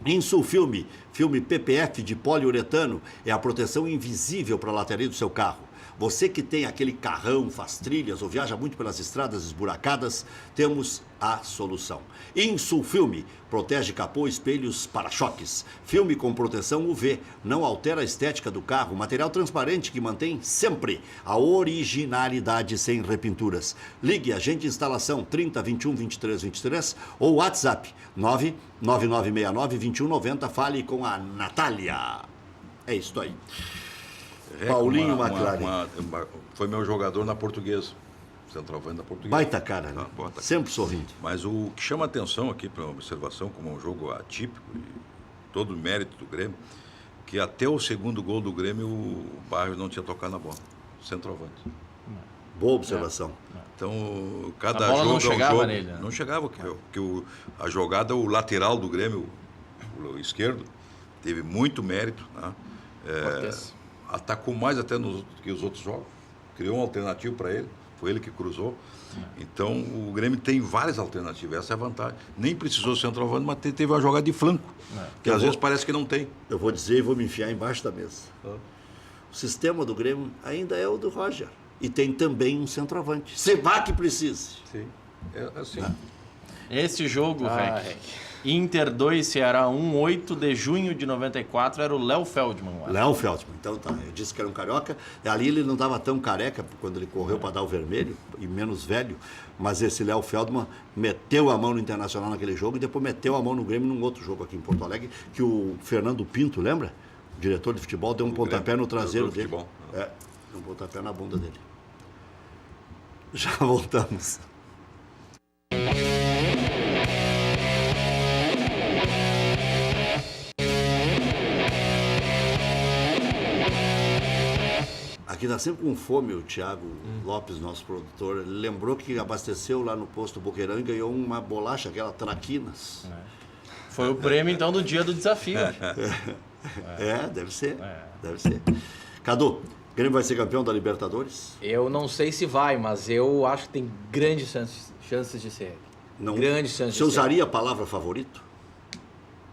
Insulfilme, filme PPF de poliuretano, é a proteção invisível para a lataria do seu carro. Você que tem aquele carrão, faz trilhas ou viaja muito pelas estradas esburacadas, temos a solução. Insulfilme, protege capô, espelhos, para-choques. Filme com proteção UV, não altera a estética do carro. Material transparente que mantém sempre a originalidade sem repinturas. Ligue Agente Instalação 30 21 23 23 ou WhatsApp 99969 2190. Fale com a Natália. É isso aí. Paulinho McLaren. Foi meu jogador na Portuguesa. Centroavante da Portuguesa. Baita cara, né? Sempre sorrindo. Mas o que chama atenção aqui para uma observação, como um jogo atípico, e todo o mérito do Grêmio, que até o segundo gol do Grêmio o Barrios não tinha tocado na bola. Centroavante. Boa observação. Então, cada A bola jogo não é um chegava jogo. nele, né? Não chegava, a jogada, o lateral do Grêmio, o esquerdo, teve muito mérito, né? Cortez. Atacou mais até que os outros jogos, criou uma alternativa para ele, foi ele que cruzou. Então, o Grêmio tem várias alternativas, essa é a vantagem. Nem precisou ser centroavante, mas teve uma jogada de flanco, que às vezes parece que não tem. Eu vou dizer e vou me enfiar embaixo da mesa. O sistema do Grêmio ainda é o do Roger. E tem também um centroavante. Se vá que precise. Sim, é assim. Esse jogo, Ah, Rec, Inter 2, Ceará 1, 8 de junho de 94, era o Léo Feldman lá. Léo Feldman. Então tá, eu disse que era um carioca. Ali ele não estava tão careca quando ele correu para dar o vermelho, e menos velho. Mas esse Léo Feldman meteu a mão no Internacional naquele jogo e depois meteu a mão no Grêmio num outro jogo aqui em Porto Alegre, que o Fernando Pinto, lembra? O diretor de futebol deu um pontapé no traseiro dele. Deu um pontapé na bunda dele. Já voltamos. Aqui dá sempre com fome o Thiago Lopes, nosso produtor. Ele lembrou que abasteceu lá no posto Boqueirão e ganhou uma bolacha, aquela Traquinas. Foi o prêmio, então, do dia do desafio. Deve ser. Deve ser. Cadu, o Grêmio vai ser campeão da Libertadores? Eu não sei se vai, mas eu acho que tem grandes chances de ser. Não. Grandes chances Você de ser. usaria a palavra favorito?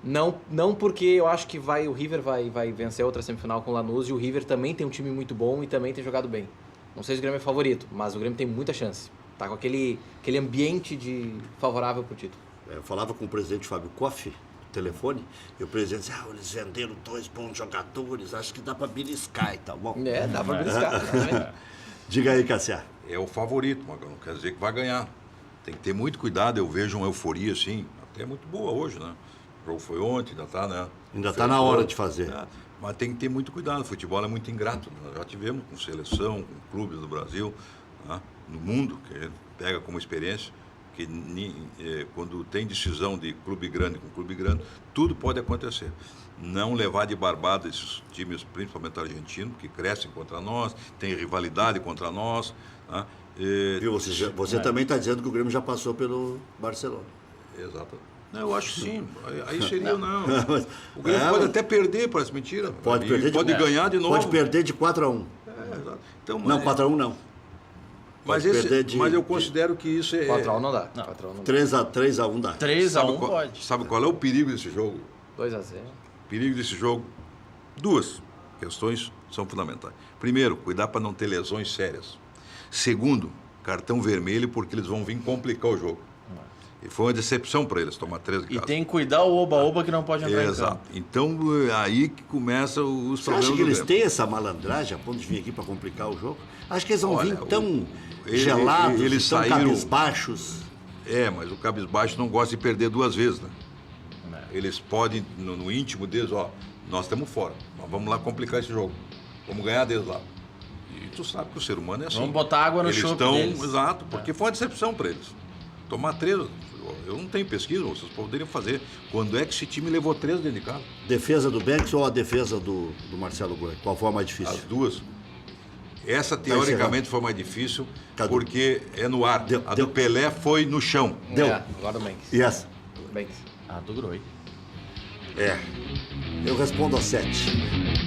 Não porque eu acho que o River vai vencer outra semifinal com o Lanús, e o River também tem um time muito bom e também tem jogado bem. Não sei se o Grêmio é favorito, mas o Grêmio tem muita chance. Tá com aquele ambiente favorável pro título. Eu falava com o presidente Fábio Koff, no telefone, e o presidente disse, eles venderam 2 bons jogadores, acho que dá para beliscar e tal. Bom, Dá pra beliscar. diga aí, Cassia. É o favorito, mas não quer dizer que vai ganhar. Tem que ter muito cuidado, eu vejo uma euforia assim, até muito boa hoje, né? O jogo foi ontem, ainda está, né? Ainda está na hora de fazer. Mas tem que ter muito cuidado, o futebol é muito ingrato. Nós já tivemos com seleção, com clubes do Brasil, né? No mundo, que a gente pega como experiência, que quando tem decisão de clube grande com clube grande, tudo pode acontecer. Não levar de barbada esses times, principalmente argentinos, que crescem contra nós, tem rivalidade contra nós. Né? Viu, você também está dizendo que o Grêmio já passou pelo Barcelona. Exato. Não, eu acho que sim. Aí seria não. Mas, O Grêmio pode até perder, parece mentira. Pode perder pode ganhar de novo. Pode perder de 4-1. Exato. Então, Não, 4-1 não. Mas, mas eu considero que isso é... 4x1 não dá. 3-1 dá. 3-1 pode. Sabe qual é o perigo desse jogo? 2x0. O perigo desse jogo, duas questões são fundamentais. Primeiro, cuidar para não ter lesões sérias. Segundo, cartão vermelho, porque eles vão vir complicar o jogo. E foi uma decepção para eles tomar 3 em E casa. tem que cuidar o oba-oba que não pode entrar Exato. Então, aí que começam os Você problemas acha que do eles Grêmio. têm essa malandragem a ponto de vir aqui para complicar o jogo? Acho que eles vão Olha, vir tão eles gelados, tão saíram- cabisbaixos. Mas o cabisbaixo não gosta de perder 2 vezes, né? Eles podem, no íntimo deles, nós estamos fora. Nós vamos lá complicar esse jogo. Vamos ganhar deles lá. E tu sabe que o ser humano é assim. Vamos botar água no Eles chope estão, deles. exato, porque foi uma decepção para eles. Tomar 3, eu não tenho pesquisa, vocês poderiam fazer. Quando é que esse time levou 3 dentro de casa? Defesa do Banks ou a defesa do Marcelo Gomes? Qual foi a mais difícil? As duas. Essa, teoricamente, foi mais difícil, Cadu. porque é no ar. A do Pelé foi no chão. Deu. Agora o Banks. E essa? Banks. Ah, do Groi. Eu respondo a 7.